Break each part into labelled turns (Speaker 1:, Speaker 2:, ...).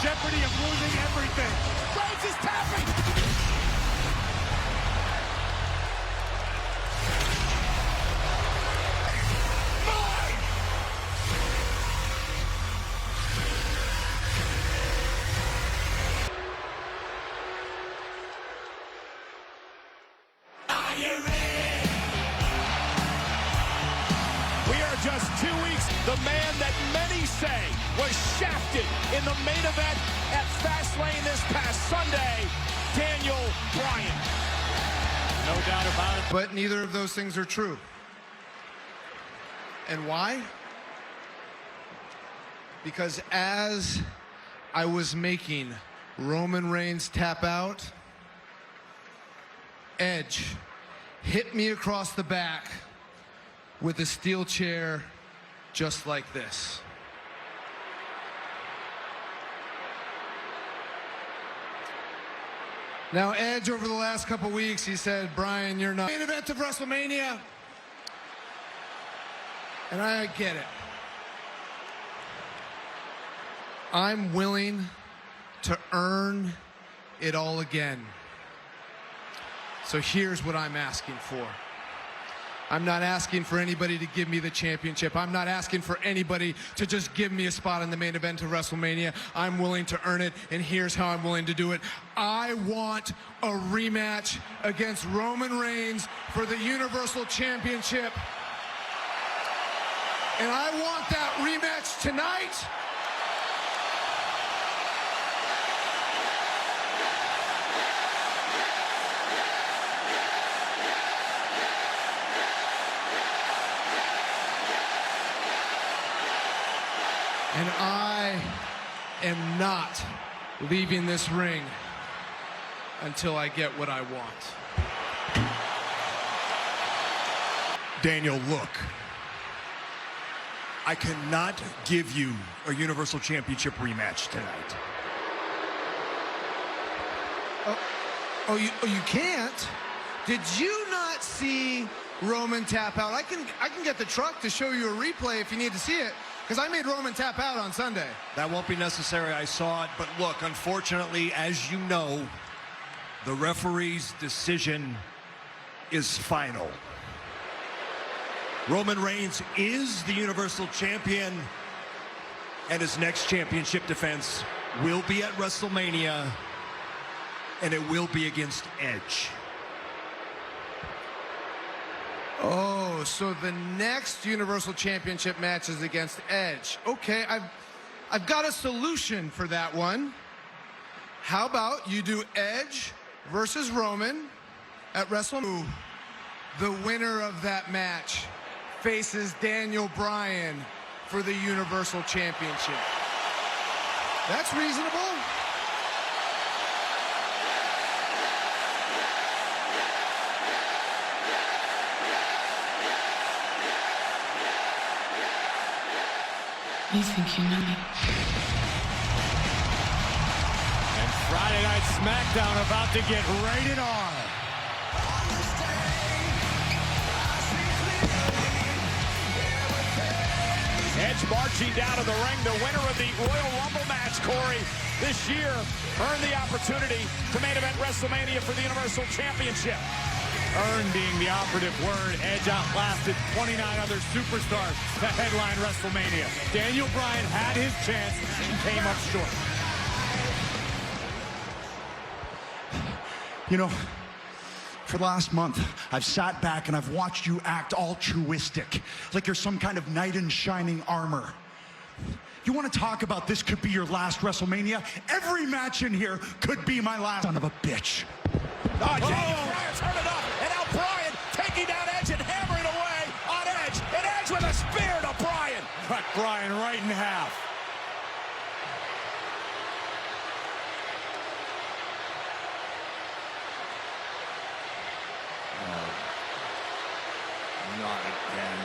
Speaker 1: jeopardy of losing everything.
Speaker 2: Reigns is tapping.
Speaker 1: We are just 2 weeks. The man that many say was shafted in the main event at Fastlane this past Sunday, Daniel Bryan. No doubt about it.
Speaker 3: But neither of those things are true. And why? Because as I was making Roman Reigns tap out, Edge hit me across the back with a steel chair just like this. Now, Edge, over the last couple weeks, he said, Bryan, you're not main event of WrestleMania. And I get it. I'm willing to earn it all again. So here's what I'm asking for. I'm not asking for anybody to give me the championship. I'm not asking for anybody to just give me a spot in the main event of WrestleMania. I'm willing to earn it, and here's how I'm willing to do it. I want a rematch against Roman Reigns for the Universal Championship. And I want that rematch tonight. And I am not leaving this ring until I get what I want.
Speaker 4: Daniel, look. I cannot give you a Universal Championship rematch tonight.
Speaker 3: You can't? Did you not see Roman tap out? I can get the truck to show you a replay if you need to see it. Because I made Roman tap out on Sunday.
Speaker 4: That won't be necessary. I saw it. But look, unfortunately, as you know, the referee's decision is final. Roman Reigns is the Universal Champion, and his next championship defense will be at WrestleMania, and it will be against Edge.
Speaker 3: Oh, so the next Universal Championship match is against Edge. Okay, I've got a solution for that one. How about you do Edge versus Roman at WrestleMania? The winner of that match faces Daniel Bryan for the Universal Championship. That's reasonable.
Speaker 5: You think you know me?
Speaker 1: And Friday Night Smakdown about to get rated R. Edge marching down to the ring, the winner of the Royal Rumble match, Corey, this year earned the opportunity to main event WrestleMania for the Universal Championship. Earn being the operative word. Edge outlasted 29 other superstars to headline WrestleMania. Daniel Bryan had his chance and came up short.
Speaker 6: You know, for the last month, I've sat back and I've watched you act altruistic, like you're some kind of knight in shining armor. You want to talk about this could be your last WrestleMania? Every match in here could be my last. Son of a bitch.
Speaker 1: Oh, Daniel Bryan turned it up, and now Bryan taking down Edge and hammering away on Edge, and Edge with a spear to Bryan. Cut Bryan right in half.
Speaker 3: Not again.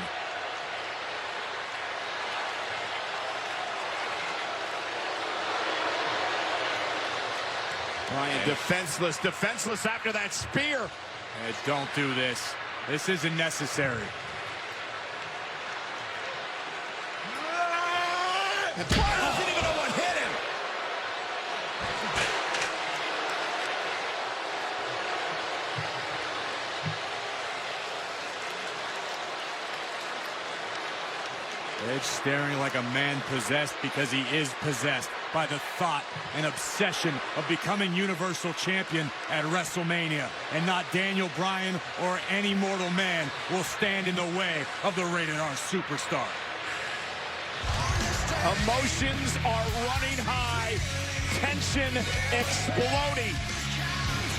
Speaker 1: Bryan defenseless after that spear. Edge, don't do this. This isn't necessary. And Bryan doesn't even know what hit him.
Speaker 2: staring like a man possessed, because he is possessed by the thought and obsession of becoming Universal Champion at WrestleMania. And not Daniel Bryan or any mortal man will stand in the way of the Rated R superstar.
Speaker 1: Emotions are running high, tension exploding.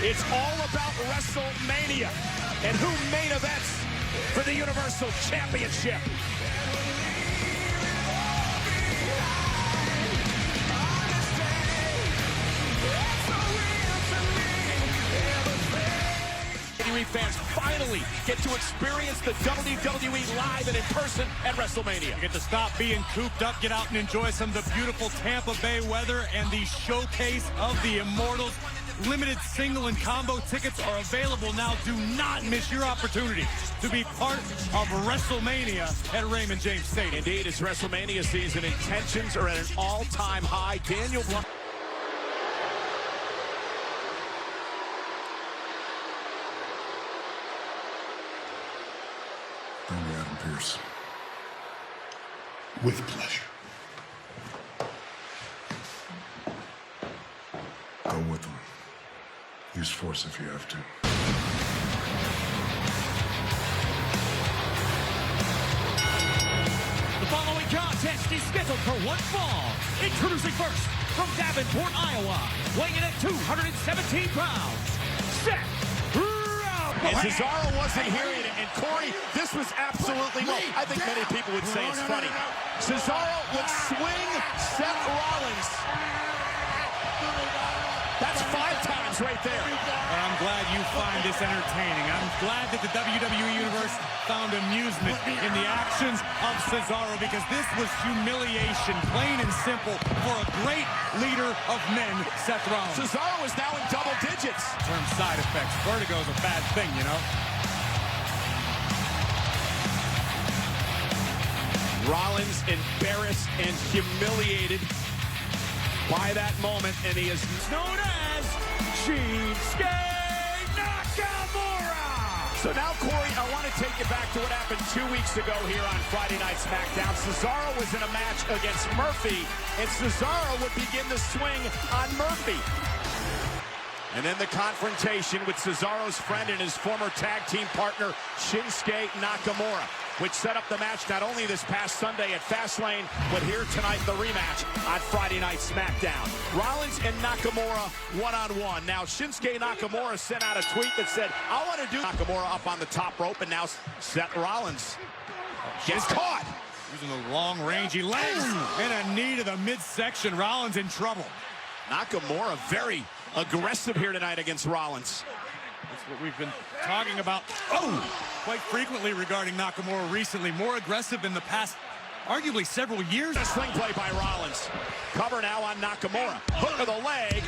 Speaker 1: It's all about WrestleMania and who main events for the Universal Championship. WWE fans finally get to experience the WWE live and in person at WrestleMania.
Speaker 2: You get to stop being cooped up, get out and enjoy some of the beautiful Tampa Bay weather and the showcase of the Immortals. Limited single and combo tickets are available now. Do not miss your opportunity to be part of WrestleMania at Raymond James Stadium.
Speaker 1: Indeed, it's WrestleMania season and tensions are at an all-time high. Daniel Bryan.
Speaker 5: Bring me Adam Pearce.
Speaker 6: With pleasure.
Speaker 5: Go with him. Use force if you have to.
Speaker 7: The following contest is scheduled for one fall. Introducing first, from Davenport, Iowa, weighing in at 217 pounds, Seth Rollins.
Speaker 1: And Cesaro wasn't here, and Corey, this was absolutely, well, I think many people would say it's funny. Cesaro would swing Seth Rollins. That's 5 times right there.
Speaker 2: And I'm glad you find this entertaining. I'm glad that the WWE Universe found amusement in the actions of Cesaro, because this was humiliation, plain and simple, for a great leader of men, Seth Rollins.
Speaker 1: Cesaro is now in double digits.
Speaker 2: Term side effects. Vertigo is a bad thing, you know?
Speaker 1: Rollins embarrassed and humiliated by that moment, and he is
Speaker 7: Known as Shinsuke Nakamura.
Speaker 1: So now, Corey, I want to take you back to what happened 2 weeks ago here on Friday Night Smackdown. Cesaro was in a match against Murphy, and Cesaro would begin the swing on Murphy. And then the confrontation with Cesaro's friend and his former tag team partner, Shinsuke Nakamura, which set up the match not only this past Sunday at Fastlane, but here tonight, the rematch on Friday Night Smackdown. Rollins and Nakamura one-on-one. Now, Shinsuke Nakamura sent out a tweet that said, I want to do Nakamura up on the top rope, and now Seth Rollins gets caught.
Speaker 2: Using the long, rangy legs and a knee to the midsection. Rollins in trouble.
Speaker 1: Nakamura very aggressive here tonight against Rollins.
Speaker 2: That's what we've been talking about quite frequently regarding Nakamura recently. More aggressive in the past, arguably several years.
Speaker 1: A sling play by Rollins. Cover now on Nakamura. Hook of the leg.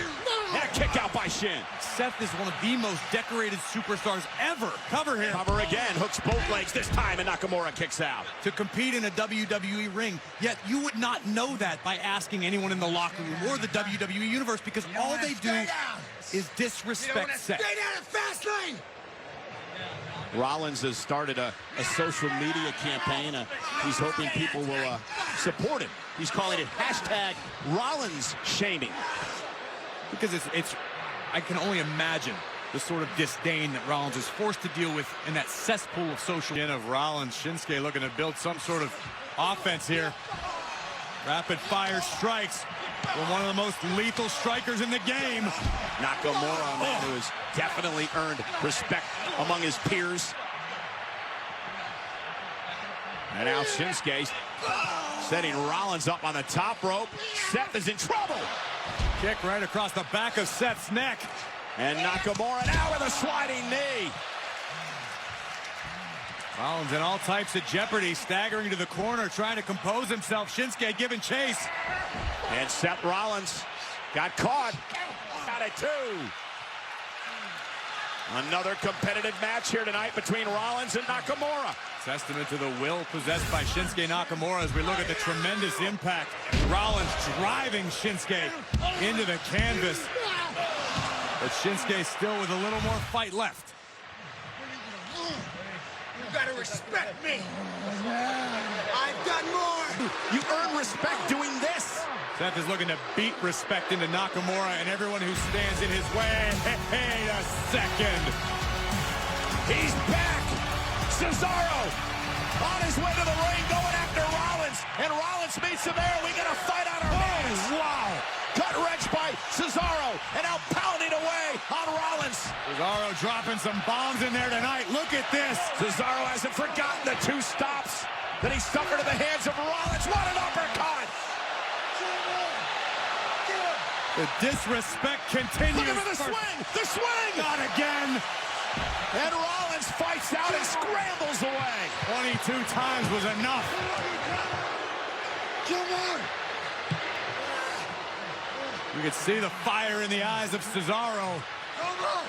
Speaker 1: And a kick out by Shin.
Speaker 2: Seth is one of the most decorated superstars ever. Cover here.
Speaker 1: Cover again. Hooks both legs this time, and Nakamura kicks out.
Speaker 2: To compete in a WWE ring, yet you would not know that by asking anyone in the locker room or the WWE Universe, because all they do is disrespect Seth.
Speaker 7: Stay down at Fastlane.
Speaker 1: Rollins has started a social media campaign. He's hoping people will support him. He's calling it hashtag Rollins shaming.
Speaker 2: Because it's I can only imagine the sort of disdain that Rollins is forced to deal with in that cesspool of social. Of Rollins, Shinsuke looking to build some sort of offense here. Rapid fire strikes from one of the most lethal strikers in the game.
Speaker 1: Nakamura, a man who has definitely earned respect among his peers. And now Shinsuke setting Rollins up on the top rope. Seth is in trouble.
Speaker 2: Kick right across the back of Seth's neck.
Speaker 1: And Nakamura now with a sliding knee.
Speaker 2: Rollins in all types of jeopardy, staggering to the corner, trying to compose himself. Shinsuke giving chase.
Speaker 1: And Seth Rollins got caught. Got it too. Another competitive match here tonight between Rollins and Nakamura.
Speaker 2: Testament to the will possessed by Shinsuke Nakamura as we look at the tremendous impact. Rollins driving Shinsuke into the canvas. But Shinsuke still with a little more fight left.
Speaker 7: You gotta respect me. I've done more
Speaker 1: You earn respect doing this.
Speaker 2: Seth is looking to beat respect into Nakamura and everyone who stands in his way. Wait a second.
Speaker 1: He's back. Cesaro on his way to the ring, going after Rollins. And Rollins meets him there. We got to fight on our hands. Wow. Cut wrench by Cesaro. And now pounding away on Rollins.
Speaker 2: Cesaro dropping some bombs in there tonight. Look at this.
Speaker 1: Cesaro hasn't forgotten the 2 stops that he suffered in the hands of Rollins. What an uppercut.
Speaker 2: The disrespect continues.
Speaker 1: Look at the swing. The swing.
Speaker 2: Not again.
Speaker 1: And Rollins fights out and scrambles away.
Speaker 2: 22 times was enough.
Speaker 1: Come on.
Speaker 2: You could see the fire in the eyes of Cesaro.
Speaker 1: Come on.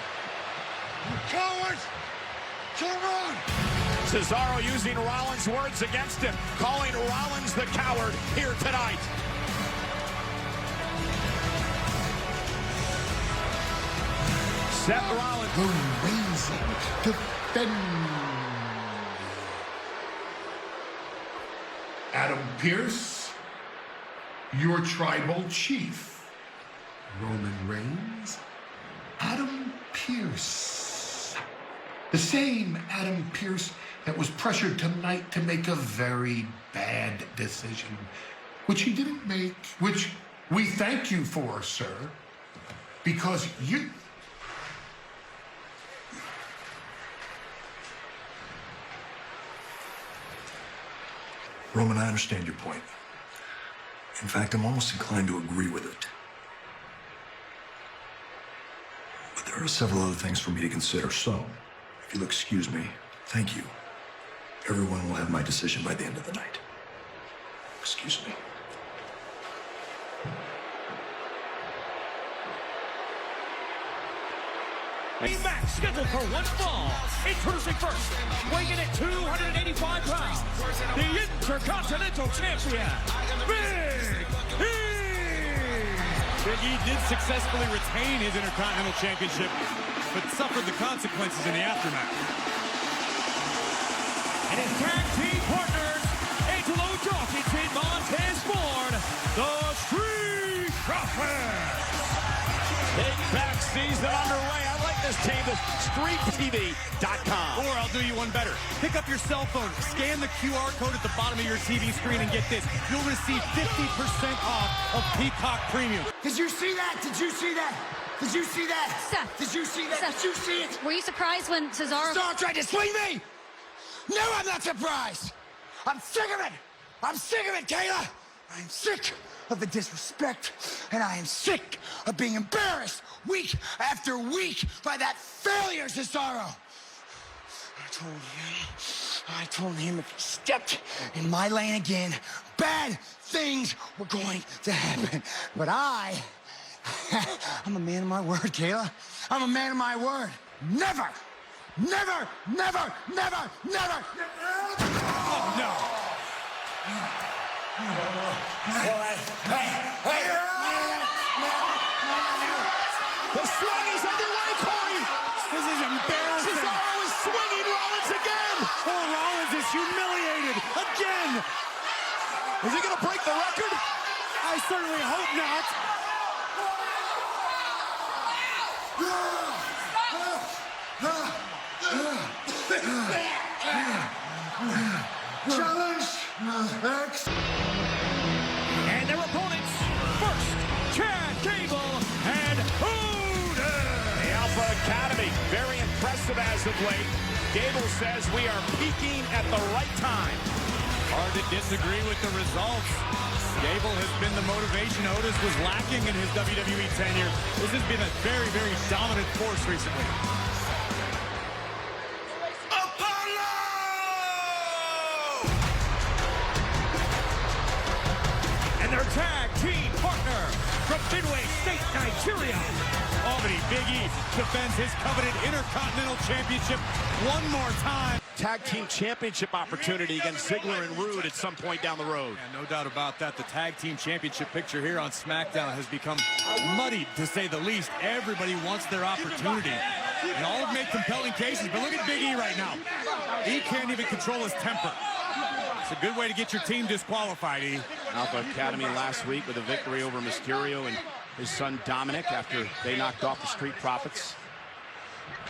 Speaker 1: You cowards. Come on. Cesaro using Rollins' words against him, calling Rollins the coward here tonight. Seth Rollins.
Speaker 5: Amazing defending. Adam Pearce, your tribal chief. Roman Reigns, Adam Pearce. The same Adam Pearce that was pressured tonight to make a very bad decision, which he didn't make, which we thank you for, sir, because you...
Speaker 4: Roman, I understand your point. In fact, I'm almost inclined to agree with it. But there are several other things for me to consider, so if you'll excuse me, thank you. Everyone will have my decision by the end of the night. Excuse me.
Speaker 7: A match scheduled for 1 fall. Introducing first, weighing in at 285 pounds, the Intercontinental Champion, Big E!
Speaker 2: Big E did successfully retain his Intercontinental Championship, but suffered the consequences in the aftermath.
Speaker 7: And his tag team partners, Angelo Dawkins and Montez Ford, the Street Profits.
Speaker 1: Big back season underway. I like this team, the StreetTV.com.
Speaker 2: Or I'll do you one better. Pick up your cell phone, scan the QR code at the bottom of your TV screen, and get this. You'll receive 50% off of Peacock Premium.
Speaker 8: Did you see that? Did you see that? Did you see that?
Speaker 9: Seth.
Speaker 8: Did you see that?
Speaker 9: Seth.
Speaker 8: Did you see it?
Speaker 9: Were you surprised when Cesaro...
Speaker 8: Cesaro tried to swing me! No, I'm not surprised! I'm sick of it! I'm sick of it, Kayla! I'm sick of the disrespect, and I am sick of being embarrassed week after week by that failure, Cesaro! I told him if he stepped in my lane again, bad things were going to happen. But I'm a man of my word, Kayla. I'm a man of my word. Never, never, never, never, never.
Speaker 2: Oh, no.
Speaker 1: The swing is underway, Corey.
Speaker 2: This is embarrassing.
Speaker 1: Cesaro is swinging Rollins again.
Speaker 2: Oh, Rollins is humiliated again.
Speaker 1: Is he going to break the record?
Speaker 2: I certainly hope not.
Speaker 8: Challenge.
Speaker 7: And their opponents, first, Chad Gable and Hogan.
Speaker 1: The Alpha Academy, very impressive as of late. Gable says we are peaking at the right time.
Speaker 2: Hard to disagree with the results. Gable has been the motivation Otis was lacking in his WWE tenure. This has been a very, very dominant force recently.
Speaker 7: And their tag team partner from Midway State, Nigeria.
Speaker 2: Albany Big E defends his coveted Intercontinental Championship one more time.
Speaker 1: Tag team championship opportunity against Ziggler and Rude at some point down the road.
Speaker 2: Yeah, no doubt about that. The tag team championship picture here on Smackdown has become muddied, to say the least. Everybody wants their opportunity. And all have made compelling cases, but look at Big E right now. He can't even control his temper. It's a good way to get your team disqualified, E.
Speaker 1: Alpha Academy last week with a victory over Mysterio and his son Dominic after they knocked off the Street Profits.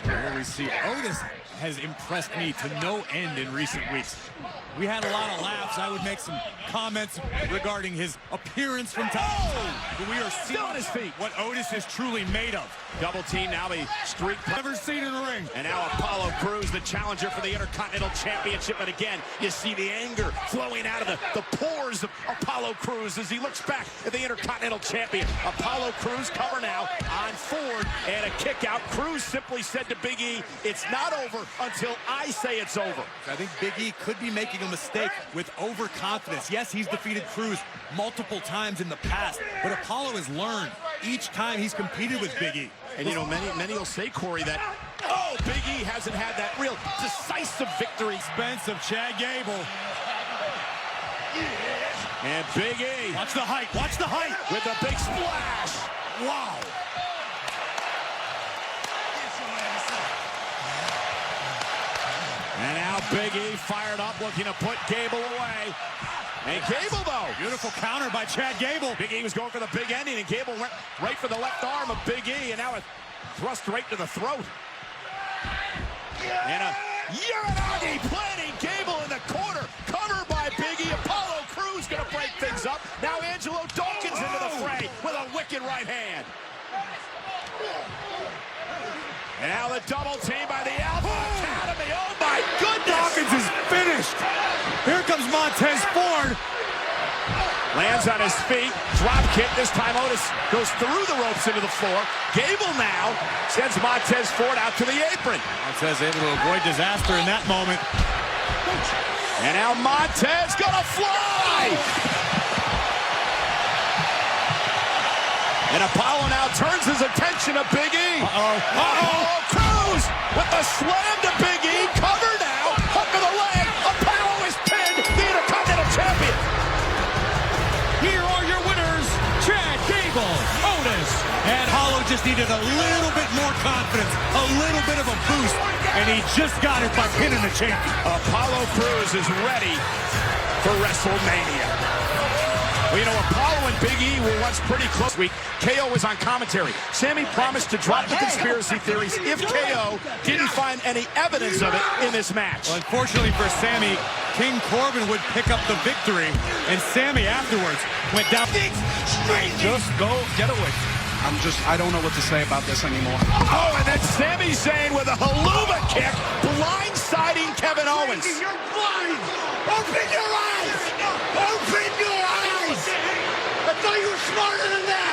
Speaker 2: Here we see Otis has impressed me to no end in recent weeks. We had a lot of laughs. I would make some comments regarding his appearance from time to time. But we are seeing
Speaker 1: Still on his feet.
Speaker 2: what Otis is truly made of.
Speaker 1: Double team, now the Street
Speaker 2: Never seen in the ring.
Speaker 1: And now Apollo Crews, the challenger for the Intercontinental Championship. And again, you see the anger flowing out of the pores of Apollo Crews as he looks back at the Intercontinental Champion. Apollo Crews cover now on Ford and a kick out. Crews simply said to Big E, it's not over until I say it's over.
Speaker 2: I think Big E could be making a mistake with overconfidence. Yes, he's defeated Crews multiple times in the past, but Apollo has learned each time he's competed with Big E.
Speaker 1: And you know, many will say, Corey, that, oh, Big E hasn't had that real decisive victory.
Speaker 2: Expense of Chad Gable.
Speaker 1: And Big E.
Speaker 2: Watch the height, watch the height.
Speaker 1: With a big splash.
Speaker 2: Wow.
Speaker 1: And now Big E fired up, looking to put Gable away. And Gable, though.
Speaker 2: Beautiful counter by Chad Gable.
Speaker 1: Big E was going for the big ending, and Gable went right for the left arm of Big E, and now it thrust right to the throat. And a Uranagi planting Gable in the corner, covered by Big E. Apollo Crews going to break things up. Now Angelo Dawkins into the fray with a wicked right hand. And now the double team by the Alpha Academy. Oh my goodness!
Speaker 2: Dawkins is finished. Here comes Montez Ford.
Speaker 1: Lands on his feet, drop kick. This time Otis goes through the ropes into the floor. Gable now sends Montez Ford out to the apron.
Speaker 2: Montez able to avoid disaster in that moment.
Speaker 1: And now Montez gonna fly! And Apollo now turns his attention to Big E. Apollo Crews with the slam to Big E. Cover now. Hook of the leg. Apollo is pinned. The Intercontinental Champion.
Speaker 7: Here are your winners, Chad Gable, Otis,
Speaker 2: And Apollo just needed a little bit more confidence, a little bit of a boost, and he just got it by pinning the champion.
Speaker 1: Apollo Crews is ready for WrestleMania. Well, you know, Apollo and Big E were once pretty close. KO was on commentary. Sammy promised to drop the conspiracy theories if KO didn't find any evidence of it in this match.
Speaker 2: Well, unfortunately for Sammy, King Corbin would pick up the victory, and Sammy afterwards went down.
Speaker 3: Just go get away. I don't know what to say about this anymore.
Speaker 1: Oh, and then Sami Zayn with a haluva kick, blindsiding Kevin Owens.
Speaker 8: You're blind! Open your eyes! Open your eyes! I thought you were smarter than that!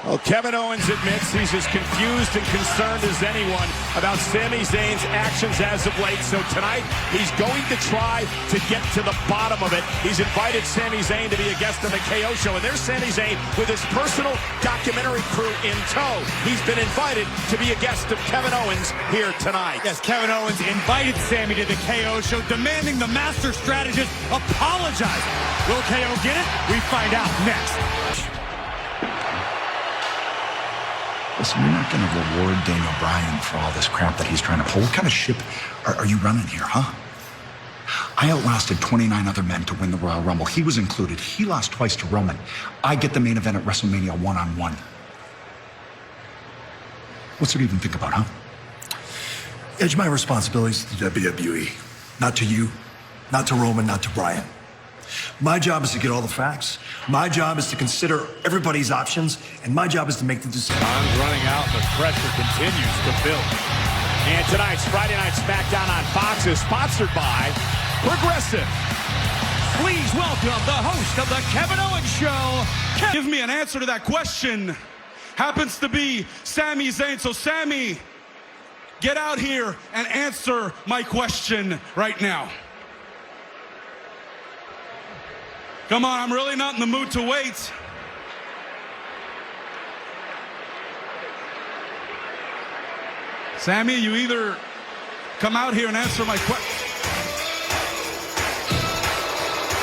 Speaker 1: Well, Kevin Owens admits he's as confused and concerned as anyone about Sami Zayn's actions as of late. So tonight, he's going to try to get to the bottom of it. He's invited Sami Zayn to be a guest on the KO show. And there's Sami Zayn with his personal documentary crew in tow. He's been invited to be a guest of Kevin Owens here tonight.
Speaker 2: Yes, Kevin Owens invited Sammy to the KO show, demanding the master strategist apologize. Will KO get it? We find out next.
Speaker 6: Listen, you're not going to reward Daniel Bryan for all this crap that he's trying to pull. What kind of ship are you running here, huh? I outlasted 29 other men to win the Royal Rumble. He was included. He lost twice to Roman. I get the main event at WrestleMania one-on-one. What's there to even think about, huh?
Speaker 4: Edge, my responsibilities to WWE. Not to you, not to Roman, not to Bryan. My job is to get all the facts. My job is to consider everybody's options, and my job is to make the decision.
Speaker 2: Time's running out, the pressure continues to build.
Speaker 1: And tonight's Friday Night Smackdown on Fox is sponsored by Progressive.
Speaker 7: please welcome the host of the Kevin Owens Show.
Speaker 3: Give me an answer to that question. Happens to be Sami Zayn. So Sami, get out here and answer my question right now. Come on, I'm really not in the mood to wait. Sami, you either come out here and answer my question.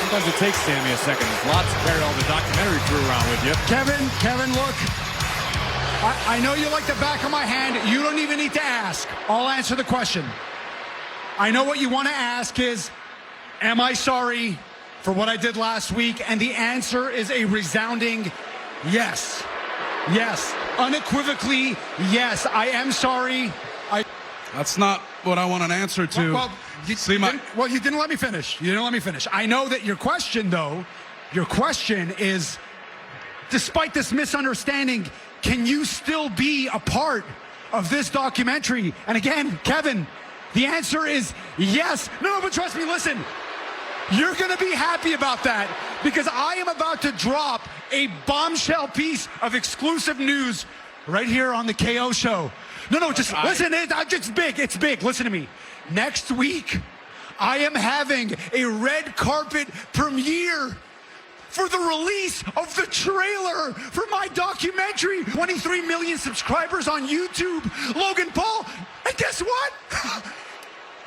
Speaker 2: Sometimes it takes Sami a second. There's lots to carry all the documentary crew around with you.
Speaker 9: Kevin, look. I know you like the back of my hand. You don't even need to ask. I'll answer the question.
Speaker 6: I know what you want to ask is, am I sorry for what I did last week? And the answer is a resounding yes. Yes. Unequivocally, yes. I am sorry.
Speaker 9: That's not what I want an answer to.
Speaker 6: Well, you didn't let me finish. You didn't let me finish. I know that your question, though, your question is, despite this misunderstanding, can you still be a part of this documentary? And again, Kevin, the answer is yes. No, but trust me, listen. You're going to be happy about that because I am about to drop a bombshell piece of exclusive news right here on the KO show. No, just listen. It's big. It's big. Listen to me. Next week, I am having a red carpet premiere for the release of the trailer for my documentary. 23 million subscribers on YouTube. Logan Paul. And guess what?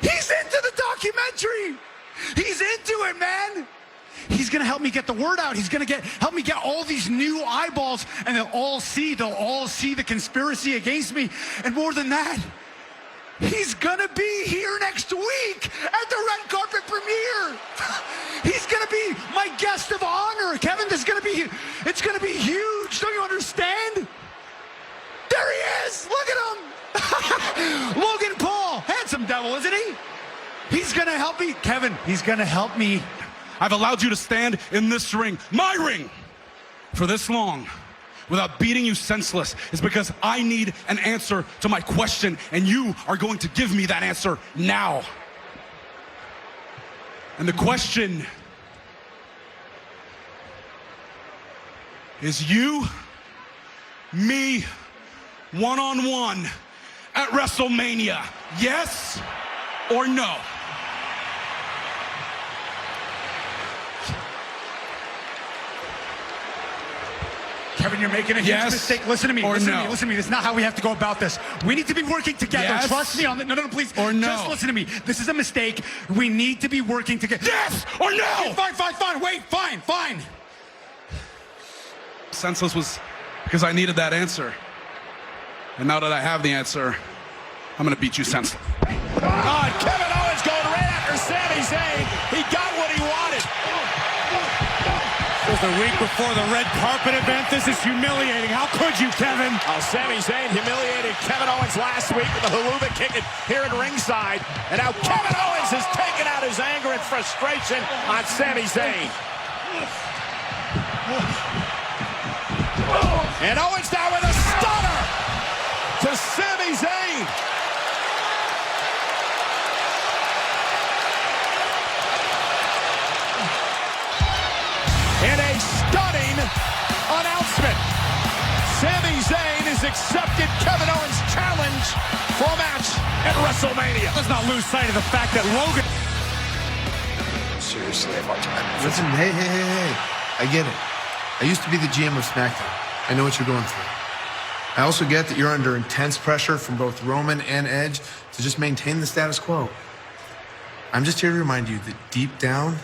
Speaker 6: He's into the documentary. He's into it, man. He's going to help me get the word out. He's going to help me get all these new eyeballs, and they'll all see the conspiracy against me. And more than that, he's going to be here next week at the red carpet premiere. He's going to be my guest of honor. Kevin, it's going to be huge. Don't you understand? There he is. Look at him. Logan Paul, handsome devil, isn't he? He's going to help me. Kevin, he's going to help me.
Speaker 9: I've allowed you to stand in this ring, my ring, for this long without beating you senseless is because I need an answer to my question, and you are going to give me that answer now. And the question is you, me, one-on-one at WrestleMania, yes or no?
Speaker 6: Kevin, you're making a huge mistake. Listen to me. Listen to me. Listen to me. This is not how we have to go about this. We need to be working together.
Speaker 9: Yes.
Speaker 6: Trust me on that. No, please.
Speaker 9: Or no.
Speaker 6: Just listen to me. This is a mistake. We need to be working together.
Speaker 9: Yes or no?
Speaker 6: Fine. Wait, fine.
Speaker 9: Senseless was because I needed that answer. And now that I have the answer, I'm going to beat you senseless.
Speaker 1: God, Kevin Owens going right after Sami Zayn. He got what he wanted.
Speaker 2: Just a week before the red carpet event. This is humiliating. How could you, Kevin?
Speaker 1: Sami Zayn humiliated Kevin Owens last week with the haluva kick here at ringside. And now Kevin Owens has taken out his anger and frustration on Sami Zayn. And Owens now with a stunner to Sami Zayn. In a stunning announcement, Sami Zayn has accepted Kevin Owens' challenge for a match at WrestleMania.
Speaker 2: Let's not lose sight of the fact that Logan...
Speaker 3: Seriously, listen, hey. I get it. I used to be the GM of Smakdown. I know what you're going through. I also get that you're under intense pressure from both Roman and Edge to just maintain the status quo. I'm just here to remind you that deep down,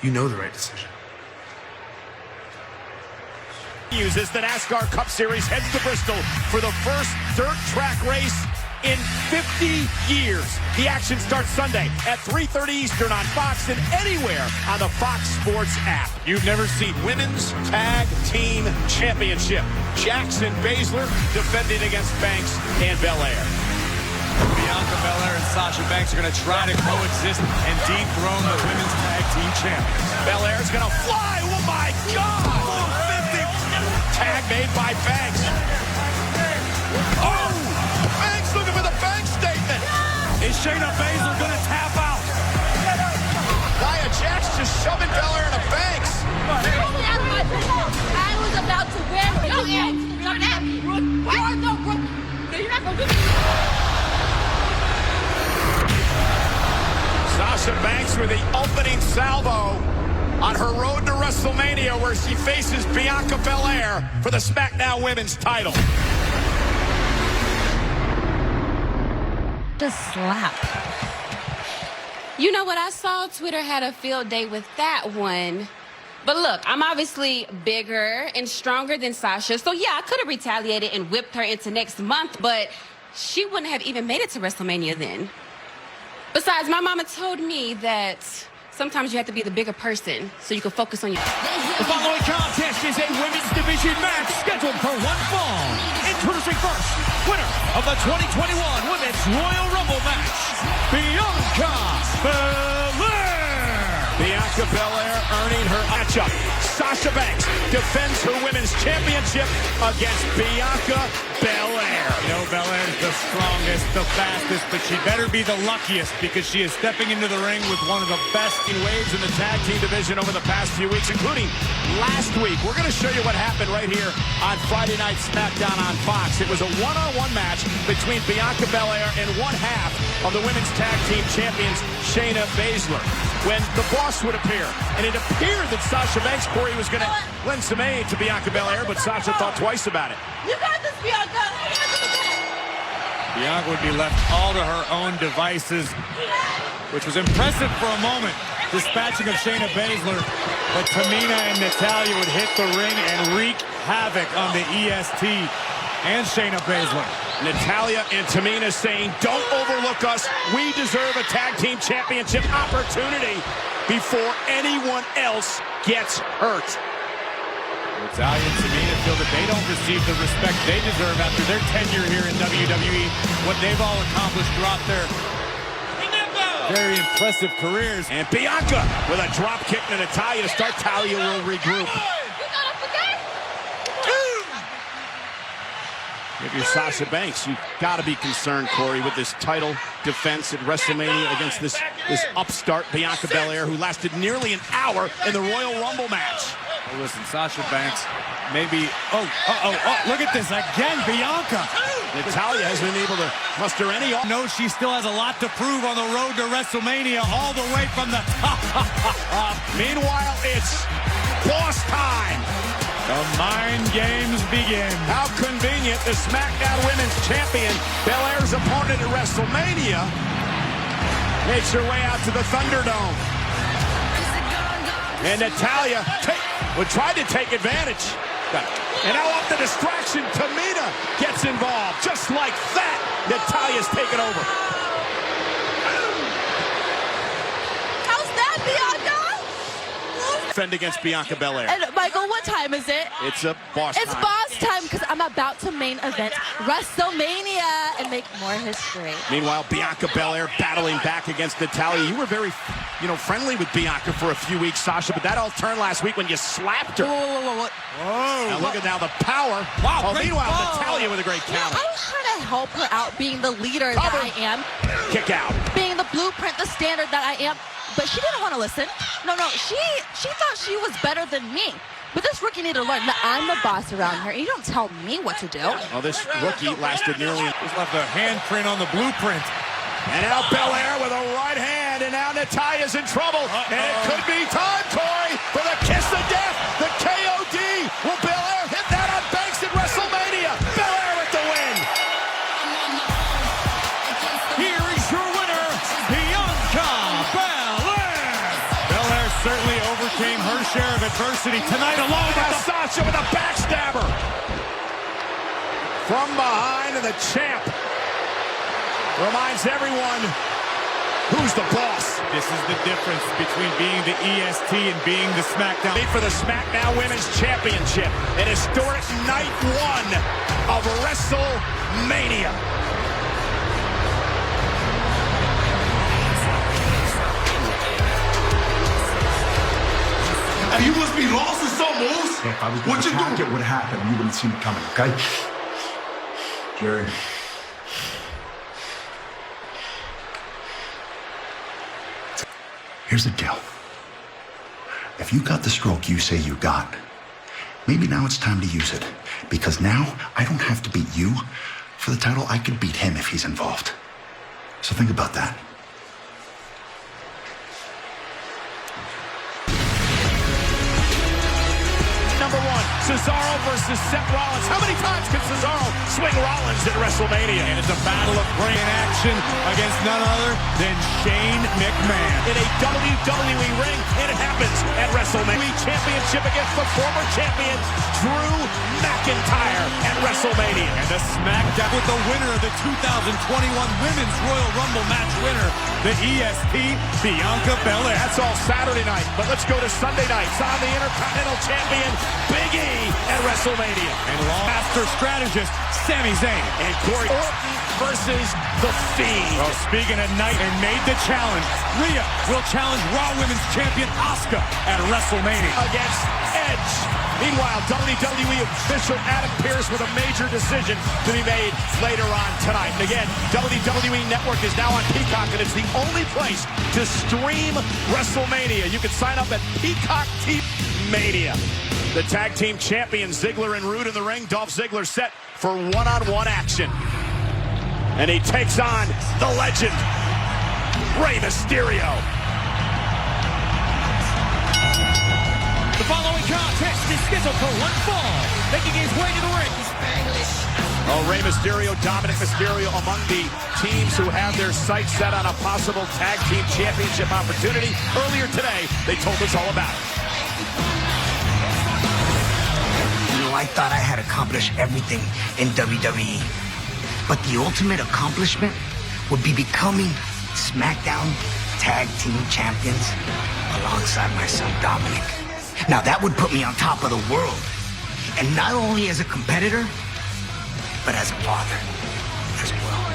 Speaker 3: you know the right decision.
Speaker 1: As the NASCAR Cup Series heads to Bristol for the first dirt track race in 50 years. The action starts Sunday at 3:30 Eastern on Fox and anywhere on the Fox Sports app. You've never seen Women's Tag Team Championship. Jackson Baszler defending against Banks and Belair.
Speaker 2: Bianca Belair and Sasha Banks are going to try to coexist and dethrone the Women's Tag Team Champions.
Speaker 1: Belair's going to fly. Oh, my God. Tag made by Banks. Oh! Banks looking for the bank statement.
Speaker 2: Is Shayna Baszler going to tap out?
Speaker 1: Nia Jax just shoving Belair into Banks.
Speaker 10: I was about to wear your eggs. You're not Brooke. You are no Brooke. You're not going to do this.
Speaker 1: Sasha Banks with the opening salvo on her road to WrestleMania, where she faces Bianca Belair for the Smackdown Women's title.
Speaker 10: Just slap. You know what? I saw Twitter had a field day with that one. But look, I'm obviously bigger and stronger than Sasha. So yeah, I could have retaliated and whipped her into next month, but she wouldn't have even made it to WrestleMania then. Besides, my mama told me that sometimes you have to be the bigger person so you can focus on your...
Speaker 7: The following contest is a women's division match scheduled for one fall. Introducing first, winner of the 2021 Women's Royal Rumble match, Bianca Belair.
Speaker 1: Bianca Belair earning her matchup. Sasha Banks defends her women's championship against Bianca Belair.
Speaker 2: You know, Belair's the strongest, the fastest, but she better be the luckiest because she is stepping into the ring with one of the best
Speaker 1: Waves in the tag team division over the past few weeks, including last week. We're going to show you what happened right here on Friday Night Smakdown on Fox. It was a one-on-one match between Bianca Belair and one half of the women's tag team champions, Shayna Baszler, when the boss would appear. And it appeared that Sasha Banks, Corey, was going to lend some aid to Bianca Belair, but Sasha thought twice about it.
Speaker 10: You got this, Bianca.
Speaker 2: Bianca would be left all to her own devices, which was impressive for a moment, dispatching of Shayna Baszler, but Tamina and Natalya would hit the ring and wreak havoc on the EST and Shayna Baszler.
Speaker 1: Natalya and Tamina saying, don't overlook us. We deserve a tag team championship opportunity before anyone else gets hurt.
Speaker 2: Natalya and Tamina feel that they don't receive the respect they deserve after their tenure here in WWE, what they've all accomplished throughout their very impressive careers.
Speaker 1: And Bianca with a drop kick to Natalya to start. Natalya will regroup. If you're Sasha Banks, you've got to be concerned, Corey, with this title defense at WrestleMania against this upstart Bianca Belair, who lasted nearly an hour in the Royal Rumble match.
Speaker 2: Well, listen, Sasha Banks, maybe... Oh, look at this again, Bianca.
Speaker 1: Natalya hasn't been able to muster any...
Speaker 2: No, she still has a lot to prove on the road to WrestleMania, all the way from the top.
Speaker 1: Meanwhile, it's boss time.
Speaker 2: The mind games begin.
Speaker 1: How convenient. The SmackDown Women's Champion, Belair's opponent at WrestleMania, makes her way out to the Thunderdome. And Natalya tried to take advantage. And now off the distraction, Tamina gets involved. Just like that, Natalya's taken over.
Speaker 11: How's that, Bianca?
Speaker 1: Defend against Bianca Belair.
Speaker 11: And Michael, what time is it?
Speaker 1: It's a boss time.
Speaker 11: It's boss time because I'm about to main event WrestleMania and make more history.
Speaker 1: Meanwhile, Bianca Belair battling back against Natalya. You were very, friendly with Bianca for a few weeks, Sasha, but that all turned last week when you slapped her.
Speaker 11: Whoa.
Speaker 1: Now look at now the power. Wow. Meanwhile, Natalya with a great counter.
Speaker 11: I was trying to help her out being the leader that I am.
Speaker 1: Kick out.
Speaker 11: Being the blueprint, the standard that I am. But she didn't want to listen. No, she thought she was better than me. But this rookie needed to learn that I'm the boss around here. And you don't tell me what to do.
Speaker 1: Well, this rookie lasted nearly...
Speaker 2: Just left a handprint on the blueprint.
Speaker 1: And now Belair with a right hand. And now Natalya's in trouble. And it could be time, Corey, for the kiss of death. The KOD. Will Belair hit that on Banks at WrestleMania? Belair with the win.
Speaker 7: Here is your winner, Bianca Belair.
Speaker 2: Belair certainly overcame her share of adversity tonight alone.
Speaker 1: Now Sasha with a backstabber. From behind, and the champ reminds everyone who's the boss.
Speaker 2: This is the difference between being the EST and being the SmackDown.
Speaker 1: For the SmackDown Women's Championship, an historic night one of WrestleMania.
Speaker 5: Hey, you must be lost in some moves.
Speaker 4: If I was going to attack, it would have happened. You wouldn't have seen it coming, okay? Jerry. Here's the deal. If you got the stroke you say you got, maybe now it's time to use it. Because now I don't have to beat you for the title. I could beat him if he's involved. So think about that.
Speaker 1: Number one. Cesaro versus Seth Rollins. How many times can Cesaro swing Rollins at WrestleMania?
Speaker 2: And it's a battle of brain action against none other than Shane McMahon.
Speaker 1: In a WWE ring, and it happens at WrestleMania. Championship against the former champion, Drew McIntyre at WrestleMania.
Speaker 2: And the Smakdown with the winner of the 2021 Women's Royal Rumble match winner, the EST, Bianca Belair.
Speaker 1: That's all Saturday night, but let's go to Sunday night. It's on the Intercontinental Champion, Big E, at WrestleMania.
Speaker 2: And master strategist, Sami Zayn.
Speaker 1: And Corey Orton versus The Fiend.
Speaker 2: Well, speaking of night and made the challenge, Rhea will challenge Raw Women's Champion Asuka at WrestleMania.
Speaker 1: Against Edge. Meanwhile, WWE official Adam Pearce with a major decision to be made later on tonight. And again, WWE Network is now on Peacock, and it's the only place to stream WrestleMania. You can sign up at Peacock TV Mania. The tag team champions Ziggler and Rude in the ring. Dolph Ziggler set for one-on-one action. And he takes on the legend, Rey Mysterio.
Speaker 7: The following contest is scheduled for one fall. Making his way to the ring.
Speaker 1: Oh, Rey Mysterio, Dominic Mysterio among the teams who have their sights set on a possible tag team championship opportunity. Earlier today, they told us all about it.
Speaker 8: I thought I had accomplished everything in WWE. But the ultimate accomplishment would be becoming SmackDown Tag Team Champions alongside my son Dominic. Now that would put me on top of the world. And not only as a competitor, but as a father as well.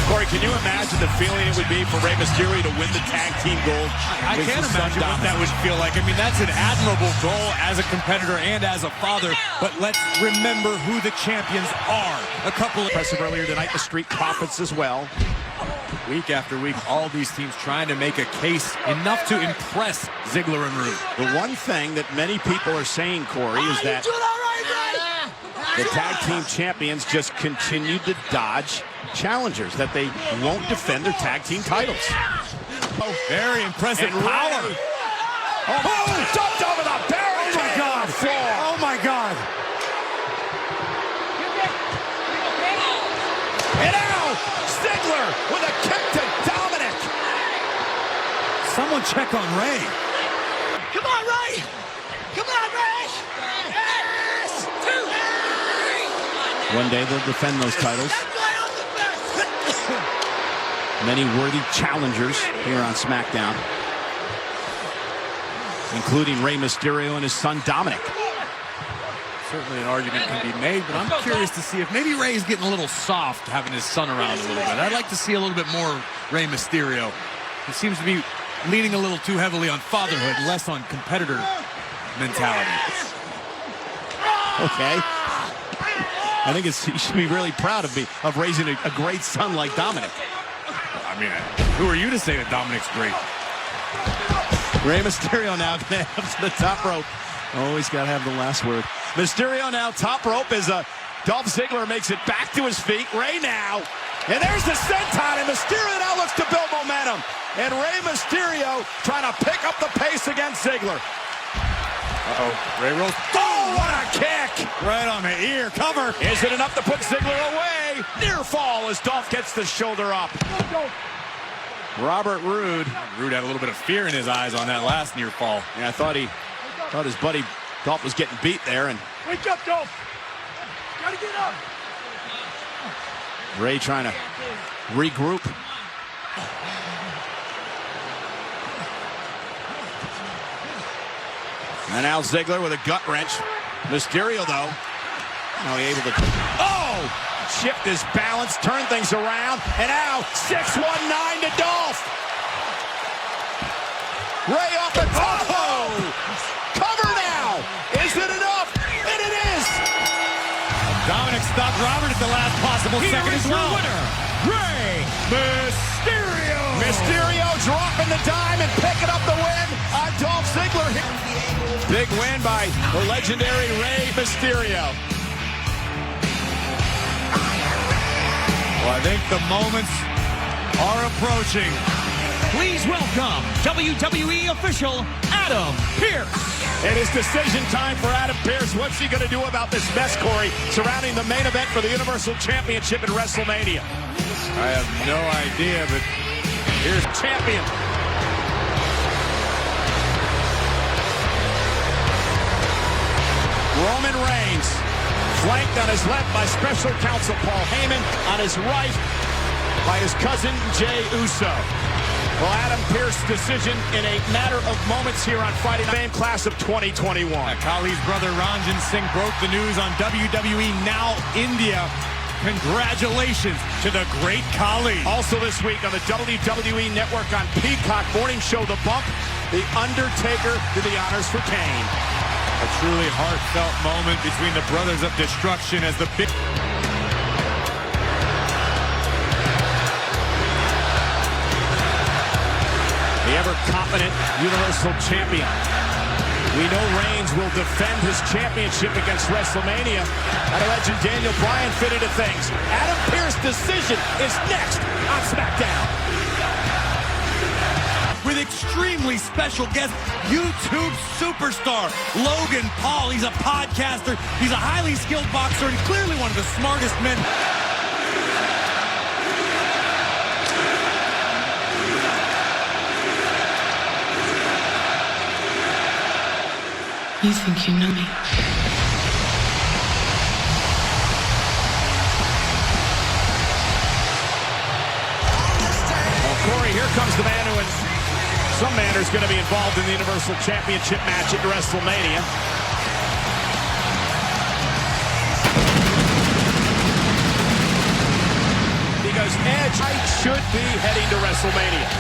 Speaker 1: Corey, can you imagine the feeling it would be for Rey Mysterio to win the tag team gold?
Speaker 2: I can't imagine what that would feel like. I mean, that's an admirable goal as a competitor and as a father. But let's remember who the champions are. A couple of
Speaker 1: impressive earlier tonight, the Street Profits as well.
Speaker 2: Week after week, all these teams trying to make a case enough to impress Ziggler and Rude.
Speaker 1: The one thing that many people are saying, Corey, is that the tag team champions just continue to dodge challengers, that they won't defend their tag team titles.
Speaker 2: Oh, very impressive
Speaker 1: and
Speaker 2: power.
Speaker 1: Dumped over the barrel.
Speaker 2: Oh, my God. Oh, my God.
Speaker 1: And now, Ziggler with a kick to Dominic.
Speaker 2: Someone check on Rey.
Speaker 8: Come on, Rey! Come on, Rey! Yes! 2, 3!
Speaker 1: One day they'll defend those titles. Many worthy challengers here on SmackDown, including Rey Mysterio and his son Dominic.
Speaker 2: Certainly an argument can be made, but I'm curious to see if maybe Rey's getting a little soft having his son around a little bit. I'd like to see a little bit more Rey Mysterio. He seems to be leaning a little too heavily on fatherhood, less on competitor mentality.
Speaker 1: Okay. I think he should be really proud of raising a great son like Dominic.
Speaker 2: I mean, who are you to say that Dominic's great?
Speaker 1: Rey Mysterio now going to have to the top rope. Always got to have the last word. Mysterio now top rope as Dolph Ziggler makes it back to his feet. Rey now. And there's the senton, and Mysterio now looks to build momentum. And Rey Mysterio trying to pick up the pace against Ziggler.
Speaker 2: Uh-oh. Rey rolls.
Speaker 1: Oh, what a kick!
Speaker 2: Right on the ear. Cover.
Speaker 1: Is it enough to put Ziggler away? Near fall as Dolph gets the shoulder up. Robert Roode.
Speaker 2: Roode had a little bit of fear in his eyes on that last near fall.
Speaker 1: Yeah, I thought his buddy Dolph was getting beat there. And
Speaker 5: Wake up, Dolph! Gotta get up!
Speaker 1: Rey trying to regroup. And now Ziggler with a gut wrench. Mysterio, though, now he able to shift his balance, turn things around, and now 619 to Dolph. Rey off the top. Oh! Cover now. Is it enough? And it is.
Speaker 2: Dominic stopped Robert at the last possible second as well.
Speaker 7: Winner, Rey Mysterio.
Speaker 1: Mysterio dropping the dime and picking up the win on Dolph Ziggler. Big win by the legendary Rey Mysterio.
Speaker 2: Well, I think the moments are approaching.
Speaker 7: Please welcome WWE official Adam Pearce.
Speaker 1: It is decision time for Adam Pearce. What's he going to do about this mess, Corey, surrounding the main event for the Universal Championship at WrestleMania?
Speaker 2: I have no idea, but
Speaker 1: Here's champion. Roman Reigns, flanked on his left by special counsel Paul Heyman, on his right by his cousin Jey Uso. Well, Adam Pearce's decision in a matter of moments here on Friday night, class of 2021.
Speaker 2: Kali's brother Ranjan Singh broke the news on WWE Now India. Congratulations to the great Kali.
Speaker 1: Also this week on the WWE Network on Peacock morning show, The Bump, The Undertaker did the honors for Kane.
Speaker 2: A truly heartfelt moment between the Brothers of Destruction as the big...
Speaker 1: The ever-confident Universal Champion. We know Reigns will defend his championship against WrestleMania. How do Edge and Daniel Bryan fit into things? Adam Pearce's decision is next on Smakdown.
Speaker 2: With extremely special guest, YouTube superstar Logan Paul. He's a podcaster. He's a highly skilled boxer and clearly one of the smartest men.
Speaker 12: You think you know me?
Speaker 1: Well, Corey, here comes the man who in some manner is going to be involved in the Universal Championship match at WrestleMania. Because Edge should be heading to WrestleMania.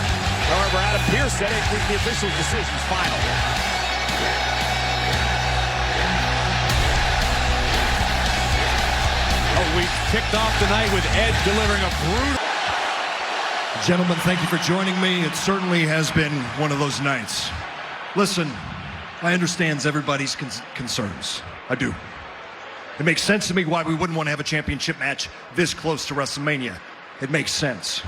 Speaker 1: However, Adam Pearce said the official decision is final.
Speaker 2: We kicked off the night with Edge delivering a brutal...
Speaker 6: Gentlemen, thank you for joining me. It certainly has been one of those nights. Listen, I understand everybody's concerns. I do. It makes sense to me why we wouldn't want to have a championship match this close to WrestleMania. It makes sense.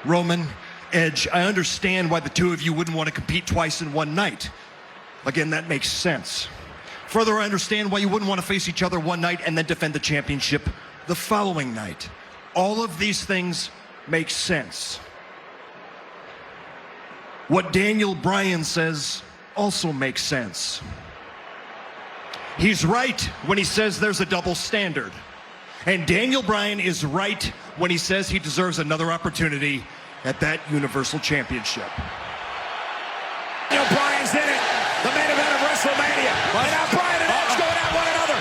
Speaker 6: Roman, Edge, I understand why the two of you wouldn't want to compete twice in one night. Again, that makes sense. Further, I understand why you wouldn't want to face each other one night and then defend the championship the following night. All of these things make sense. What Daniel Bryan says also makes sense. He's right when he says there's a double standard. And Daniel Bryan is right when he says he deserves another opportunity at that Universal Championship.
Speaker 1: Daniel Bryan's in it. The main event of WrestleMania. And now Bryan and Edge going at one another.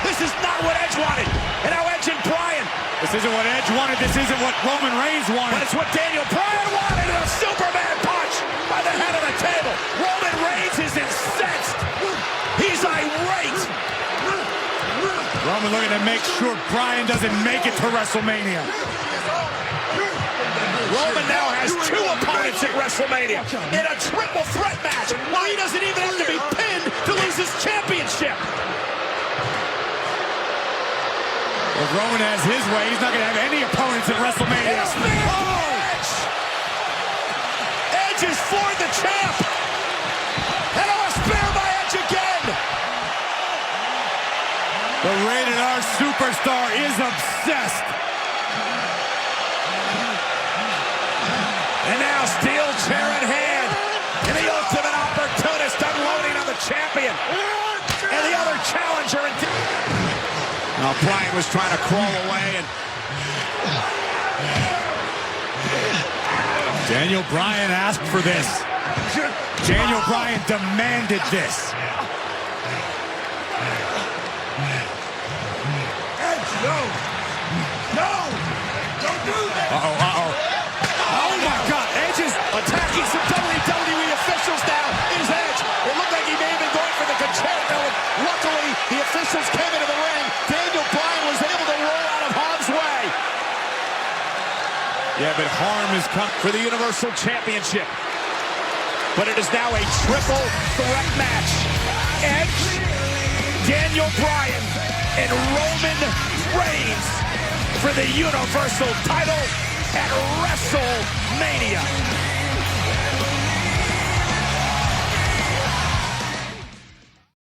Speaker 1: This is not what Edge wanted. And now Edge and Bryan.
Speaker 2: This isn't what Edge wanted. This isn't what Roman Reigns wanted.
Speaker 1: But it's what Daniel Bryan wanted. And a Superman punch by the head of the table. Roman Reigns is incensed. He's irate.
Speaker 2: Roman looking to make sure Bryan doesn't make it to WrestleMania.
Speaker 1: Roman now has two opponents at WrestleMania in a triple threat match. Well, he doesn't even have to be pinned to lose his championship.
Speaker 2: If Roman has his way, he's not going to have any opponents at WrestleMania.
Speaker 1: Edge! Edge is for the champ. And a spear by Edge again.
Speaker 2: The Rated R superstar is obsessed.
Speaker 1: And now steel chair in hand. And the ultimate opportunist unloading on the champion. And the other challenger. Now Bryan was trying to crawl away. And
Speaker 2: Daniel Bryan asked for this. Daniel Bryan demanded this.
Speaker 5: Edge, no! No! Don't do that!
Speaker 2: Uh-oh.
Speaker 1: oh my God, Edge is attacking some WWE officials now. Here's Edge. It looked like he may have been going for the concerto. Luckily, the officials came into the ring. Daniel Bryan was able to roll out of harm's way.
Speaker 2: Yeah, but harm has come
Speaker 1: For the Universal Championship. But it is now a triple threat match. Edge, Daniel Bryan, and Roman Reigns for the Universal title at WrestleMania.